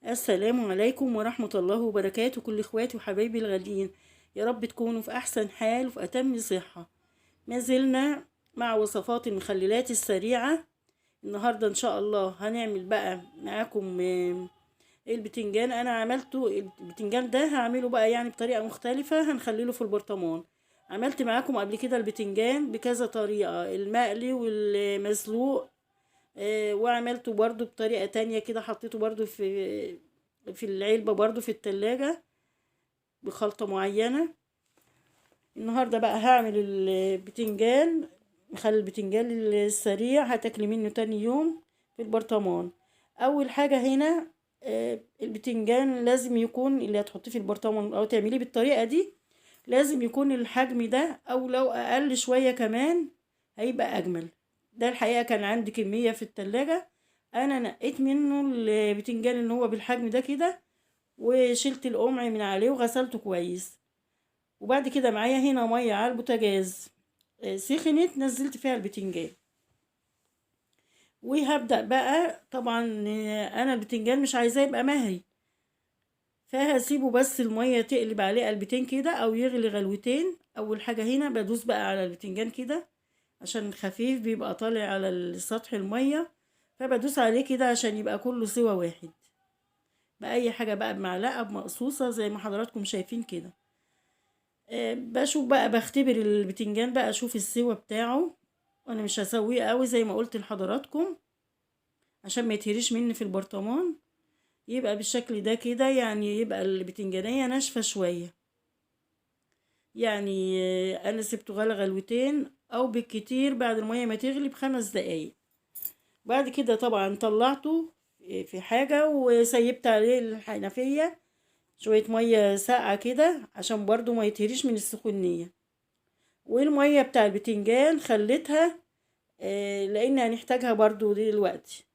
السلام عليكم ورحمة الله وبركاته، كل اخواتي وحبايبي الغاليين. يا رب تكونوا في احسن حال وفي اتم صحة. ما زلنا مع وصفات المخللات السريعة. النهاردة ان شاء الله هنعمل بقى معاكم البتنجان. انا عملته البتنجان ده هعمله بقى يعني بطريقة مختلفة، هنخلله في البرطمان. عملت معاكم قبل كده البتنجان بكذا طريقة، المقلي والمسلوق. وعملته برضو بطريقة تانية كده، حطيته برضو في العلبة برضو في التلاجة بخلطة معينة. النهاردة بقى هعمل البتنجان، نخلي البتنجان السريع هتاكلي منه تاني يوم في البرطمان. اول حاجة هنا البتنجان لازم يكون اللي هتحطيه في البرطمان او تعمليه بالطريقة دي، لازم يكون الحجم ده او لو اقل شوية كمان هيبقى اجمل. ده الحقيقة كان عندي كمية في التلاجة، انا نقيت منه البتنجان اللي هو بالحجم ده كده، وشلت القمع من عليه وغسلته كويس. وبعد كده معايا هنا مية على البوتاجاز، سخنت، نزلت فيها البتنجان. وهبدأ بقى طبعا انا البتنجان مش عايزاه يبقى مهري، فهسيبه بس المية تقلب عليه قلبتين كده او يغلي غلوتين. اول حاجة هنا بدوس بقى على البتنجان كده عشان خفيف بيبقى طالع على سطح المية، فبدوس عليه كده عشان يبقى كله سوا واحد، بأي حاجة بقى، بمعلقة، بمقصوصة، زي ما حضراتكم شايفين كده. بشوف بقى، بختبر البتنجان بقى، اشوف السوا بتاعه. وانا مش هسويه قوي زي ما قلت لحضراتكم عشان ما يتهريش مني في البرطمان، يبقى بالشكل ده كده، يعني يبقى البتنجانية ناشفة شوية. يعني انا سبته غلى غلوتين او بالكتير بعد المية ما تغلي ب5 دقايق. بعد كده طبعا طلعته في حاجة وسيبت عليه الحنفية شوية مية ساقعة كده عشان برضو ما يتهريش من السخونية. والمية بتاع البتنجان خليتها لان هنحتاجها برضو دلوقتي.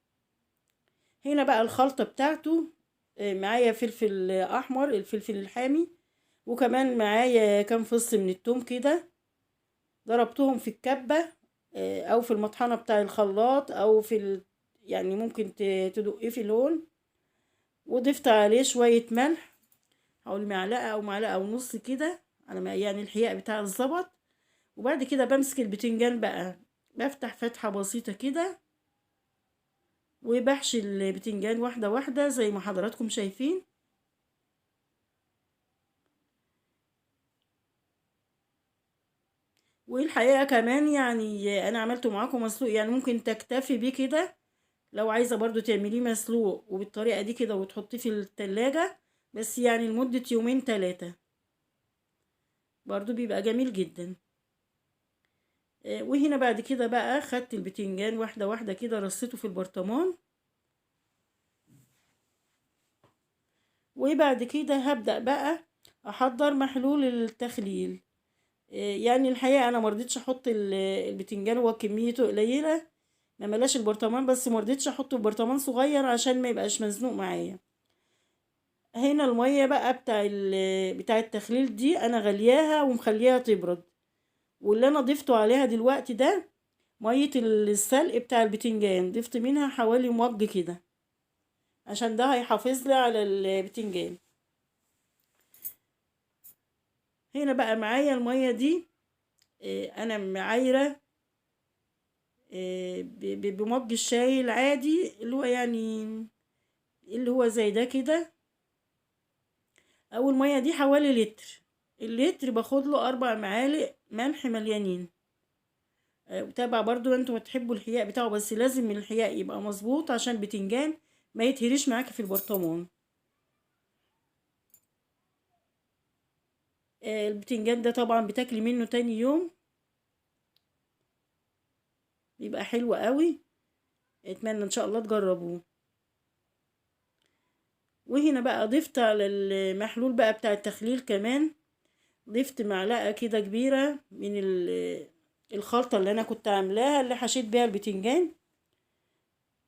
هنا بقى الخلطة بتاعته، معايا فلفل احمر، الفلفل الحامي، وكمان معايا كام فص من التوم كده، ضربتهم في الكبة او في المطحنة بتاع الخلاط، او يعني ممكن تدقيه في الهون. وضفت عليه شوية ملح، حوالي معلقة او معلقة ونص كده، على ما يعني الحياء بتاع الزبط. وبعد كده بمسك البتنجان بقى، بفتح فتحة بسيطة كده وبحشي البتنجان واحدة واحدة زي ما حضراتكم شايفين. والحقيقة كمان يعني انا عملته معاكم مسلوق، يعني ممكن تكتفي بيه كده. لو عايزة برضو تعمليه مسلوق وبالطريقة دي كده وتحطيه في التلاجة، بس يعني لمدة يومين 3 برضو بيبقى جميل جدا. وهنا بعد كده بقى خدت البتنجان واحدة واحدة كده، رصيته في البرطمان. وبعد كده هبدأ بقى احضر محلول التخليل. يعني الحقيقة انا مرضتش احط البتنجان، هو كميته قليلة، ما ملاش البرطمان، بس مرضتش احطه في برطمان صغير عشان ما يبقاش مزنوق معايا. هنا المية بقى بتاع التخليل دي انا غلياها ومخليها تبرد، واللي انا ضفته عليها دلوقتي ده مية السلق بتاع البتنجان، ضفت منها حوالي مج كده عشان ده هيحافظ لي على البتنجان. هنا بقى معايا المية دي، انا معايرة بمج الشاي العادي، اللي هو يعني اللي هو زي ده كده. او المية دي حوالي لتر، اللتر باخد له 4 معالق ملح مليانين. وتابع برضو انتوا بتحبوا الحياء بتاعه، بس لازم الحياء يبقى مظبوط عشان البتنجان ما يتهريش معاكي في البرطمان. البتنجان ده طبعا بتاكلي منه تاني يوم، بيبقى حلو قوي، اتمنى ان شاء الله تجربوه. وهنا بقى ضفت على المحلول بقى بتاع التخليل كمان، ضفت معلقة كده كبيرة من الخلطة اللي انا كنت عاملاها، اللي حشيت بيها البتنجان،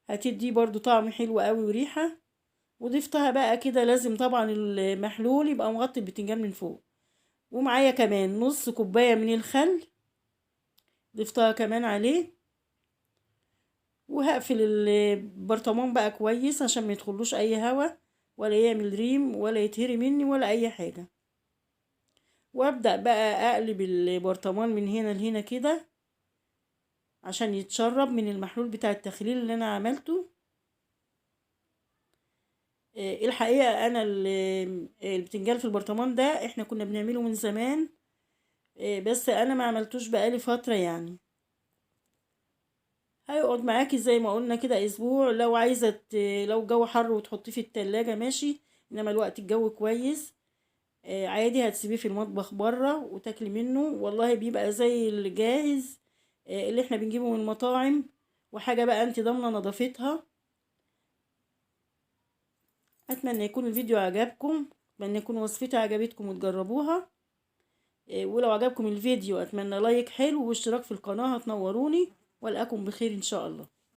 هتدي برضو طعم حلو قوي وريحة. وضفتها بقى كده، لازم طبعا المحلول يبقى مغطي البتنجان من فوق. ومعايا كمان نص كوباية من الخل، ضفتها كمان عليه. وهقفل البرطمان بقى كويس عشان ما يدخلوش اي هوا، ولا يعمل ريم ولا يتهري مني ولا اي حاجة. وابدأ بقى اقلب البرطمان من هنا لهنا كده عشان يتشرب من المحلول بتاع التخليل اللي انا عملته. الحقيقة انا البتنجان في البرطمان ده احنا كنا بنعمله من زمان، بس انا ما عملتوش بقالي فترة يعني. هيقعد معاكي زي ما قلنا كده اسبوع. لو عايزة لو الجو حر وتحطيه في التلاجة ماشي، انما الوقت الجو كويس عادي هتسيبيه في المطبخ بره وتاكلي منه، والله بيبقى زي الجاهز اللي احنا بنجيبه من المطاعم، وحاجة بقى انت ضامنة نظافتها. اتمنى يكون الفيديو عجبكم، اتمنى يكون وصفتي عجبتكم وتجربوها. ولو عجبكم الفيديو اتمنى لايك حلو واشتراك في القناة، هتنوروني والقاكم بخير ان شاء الله.